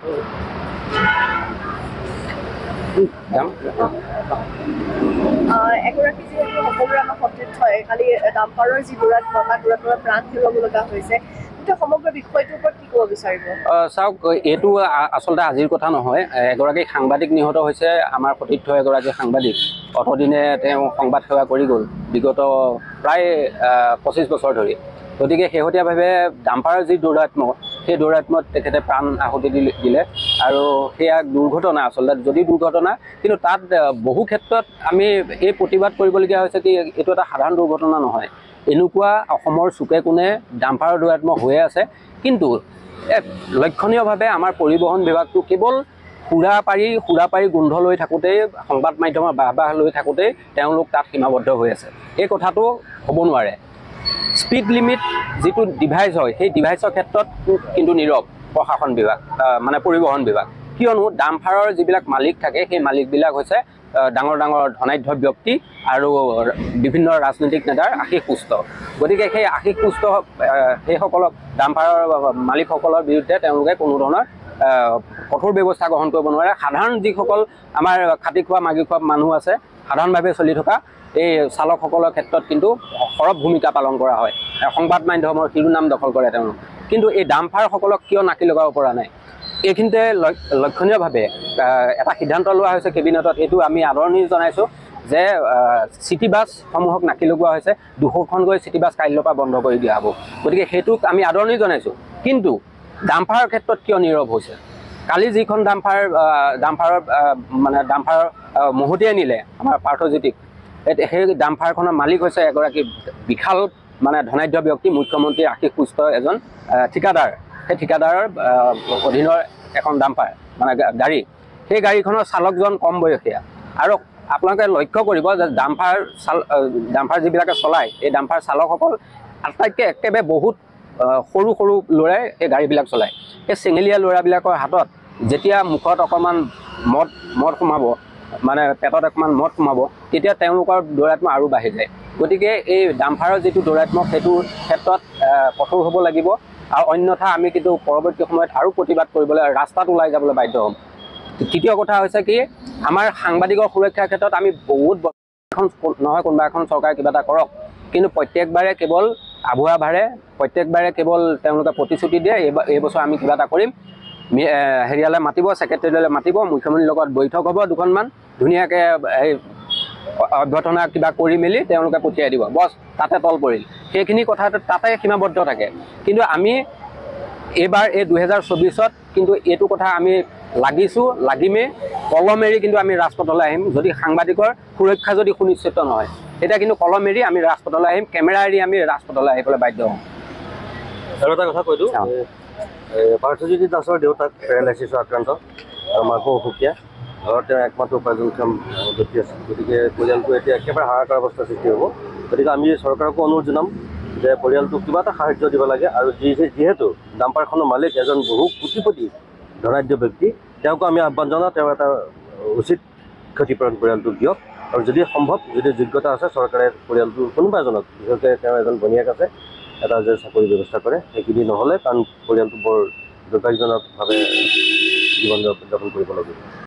এগৰাকী যিহেতু সকলোৰে আমাৰ সতীৰ্থ হয়, কালি ডাম্পাৰৰ যি দৌৰাত প্ৰাণ হেৰুৱাব লগা হৈছে, গোটেই সমগ্ৰ বিষয়টোৰ ওপৰত কি ক'ব বিচাৰিব? চাওক, এইটো আচলতে আজিৰ কথা নহয়। এগৰাকী সাংবাদিক নিহত হৈছে, আমাৰ সতীৰ্থ এগৰাকী সাংবাদিক। অতদিনে তেওঁ সংবাদ সেৱা কৰি গ'ল বিগত প্ৰায় 25 বছৰ ধৰি। গতিকে শেহতীয়াভাৱে ডাম্পাৰৰ যি দৌৰাত্ম্য, সেই দৌৰাত্ম্যত তেখেতে প্ৰাণ আহুতি দিলে আৰু সেয়া দুৰ্ঘটনা। আচলতে যদি দুৰ্ঘটনা, কিন্তু তাত বহু ক্ষেত্ৰত আমি এই প্ৰতিবাদ কৰিবলগীয়া হৈছে কি এইটো এটা সাধাৰণ দুৰ্ঘটনা নহয়। এনেকুৱা অসমৰ চুকে কোণে ডাম্পাৰৰ দৌৰাত্ম্য হৈয়ে আছে, কিন্তু লক্ষণীয়ভাৱে আমাৰ পৰিবহণ বিভাগটো কেৱল সুৰা পাৰি গোন্ধ লৈ থাকোঁতেই, সংবাদ মাধ্যমৰ বাহ লৈ থাকোঁতেই তেওঁলোক তাত সীমাবদ্ধ হৈ আছে। এই কথাটো হ'ব নোৱাৰে। স্পীড লিমিট যিটো ডিভাইচ হয়, সেই ডিভাইচৰ ক্ষেত্ৰত কিন্তু নীৰৱ প্ৰশাসন বিভাগ, মানে পৰিবহণ বিভাগ। কিয়নো ডাম্পাৰৰ যিবিলাক মালিক থাকে, সেই মালিকবিলাক হৈছে ডাঙৰ ধনাঢ্য ব্যক্তি আৰু বিভিন্ন ৰাজনৈতিক নেতাৰ আশীষ পুষ্ট। গতিকে সেই আশীষ পুষ্ট সেইসকলক ডাম্পাৰৰ মালিকসকলৰ বিৰুদ্ধে তেওঁলোকে কোনো ধৰণৰ কঠোৰ ব্যৱস্থা গ্ৰহণ কৰিব নোৱাৰে। সাধাৰণ যিসকল আমাৰ খাটি খোৱা মাগি খোৱা মানুহ আছে, সাধাৰণভাৱে চলি থকা এই চালকসকলৰ ক্ষেত্ৰত কিন্তু সৰব ভূমিকা পালন কৰা হয়। সংবাদ মাধ্যমৰ শিৰোনাম দখল কৰে তেওঁলোক। কিন্তু এই ডাম্পাৰসকলক কিয় নাকি লগাব পৰা নাই, এইখিনিতে লক্ষণীয়ভাৱে এটা সিদ্ধান্ত লোৱা হৈছে কেবিনেটত। এইটো আমি আদৰণি জনাইছোঁ যে চিটি বাছসমূহক নাকি লগোৱা হৈছে। 200খনকৈ চিটি বাছ কাইলৈৰ পৰা বন্ধ কৰি দিয়া হ'ব। গতিকে সেইটোক আমি আদৰণি জনাইছোঁ। কিন্তু ডাম্পাৰৰ ক্ষেত্ৰত কিয় নীৰৱ হৈছে? কালি যিখন ডাম্পাৰৰ মহতিয়াই নিলে আমাৰ পাৰ্থজ্যোতিক, সেই ডাম্পাৰখনৰ মালিক হৈছে এগৰাকী বিশাল ধনাঢ্য ব্যক্তি, মুখ্যমন্ত্ৰীৰ আশীষ পুষ্ট এজন ঠিকাদাৰ। সেই ঠিকাদাৰৰ অধীনৰ এখন ডাম্পাৰ গাড়ী। সেই গাড়ীখনৰ চালকজন কম বয়সীয়া। আৰু আপোনালোকে লক্ষ্য কৰিব যে ডাম্পাৰ যিবিলাকে চলায়, এই ডাম্পাৰ চালকসকল আটাইতকৈ একেবাৰে বহুত সৰু ল'ৰাই এই গাড়ীবিলাক চলায়। সেই চেঙেলীয়া ল'ৰাবিলাকৰ হাতত যেতিয়া মুখত অকণমান মদ সোমাব, পেটত অকণমান মদ সোমাব, তেতিয়া তেওঁলোকৰ দৌৰাত্ম্য আৰু বাঢ়ি যায়। গতিকে এই ডাম্পাৰৰ যিটো দৌৰাত্ম্য, সেইটোৰ ক্ষেত্ৰত কঠোৰ হ'ব লাগিব। আৰু অন্যথা আমি কিন্তু পৰৱৰ্তী সময়ত আৰু প্ৰতিবাদ কৰিবলৈ ৰাস্তাত ওলাই যাবলৈ বাধ্য হ'ম। তৃতীয় কথা হৈছে কি, আমাৰ সাংবাদিকৰ সুৰক্ষাৰ ক্ষেত্ৰত আমি বহুত এখন নহয় কোনোবা এখন চৰকাৰে কিবা এটা কৰক, কিন্তু প্ৰত্যেকবাৰে কেৱল আভুৱা ভাৰে, প্ৰত্যেকবাৰে কেৱল তেওঁলোকে প্ৰতিশ্ৰুতি দিয়ে এইবছৰ আমি কিবা এটা কৰিম, হেৰিয়ালৈ মাতিব, ছেক্ৰেটেৰিয়ালৈ মাতিব, মুখ্যমন্ত্ৰীৰ লগত বৈঠক হ'ব দুখনমান, ধুনীয়াকৈ এই অভ্যৰ্থনা কিবা কৰি মেলি তেওঁলোকে পঠিয়াই দিব, বছ তাতে তল পৰিল। সেইখিনি কথা তাতে সীমাবদ্ধ থাকে। কিন্তু আমি এইবাৰ এই 2024ত কিন্তু এইটো কথা আমি লাগিমেই, কলম এৰি কিন্তু আমি ৰাজপথলৈ আহিম। যদি সাংবাদিকৰ সুৰক্ষা যদি সুনিশ্চিত নহয়, তেতিয়া কিন্তু কলম এৰি আমি ৰাজপথলৈ আহিম, কেমেৰা এৰি আমি ৰাজপথলৈ আহিবলৈ বাধ্য হ'ম। আৰু এটা কথা কৈ দিওঁ, পাৰ্থজ্যোতি দাসৰ দেউতাক পেৰালাইচিছৰ আক্ৰান্ত আৰু মাকো অসুখীয়া, ঘৰত তেওঁ একমাত্ৰ উপাৰ্জনক্ষম ব্যক্তি আছে। গতিকে পৰিয়ালটো এতিয়া একেবাৰে হাহাকাৰ অৱস্থাৰ সৃষ্টি হ'ব। গতিকে আমি চৰকাৰকো অনুৰোধ জনাম যে পৰিয়ালটোক কিবা এটা সাহাৰ্য দিব লাগে। আৰু যিহেতু ডাম্পাৰখনৰ মালিক এজন বহু কোটিপতি ধনাঢ্য ব্যক্তি, তেওঁকো আমি আহ্বান জনাওঁ, তেওঁ এটা উচিত ক্ষতিপূৰণ পৰিয়ালটোক দিয়ক। আৰু যদি সম্ভৱ, যদি যোগ্যতা আছে, চৰকাৰে পৰিয়ালটোৰ কোনোবা এজনক, বিশেষকৈ তেওঁ এজন ভনীয়েক আছে, এটা যে চাকৰিৰ ব্যৱস্থা কৰে। সেইখিনি নহ'লে কাৰণ পৰিয়ালটো বৰ দুৰ্ভাগ্যজনকভাৱে জীৱন যাপন কৰিব লাগিব।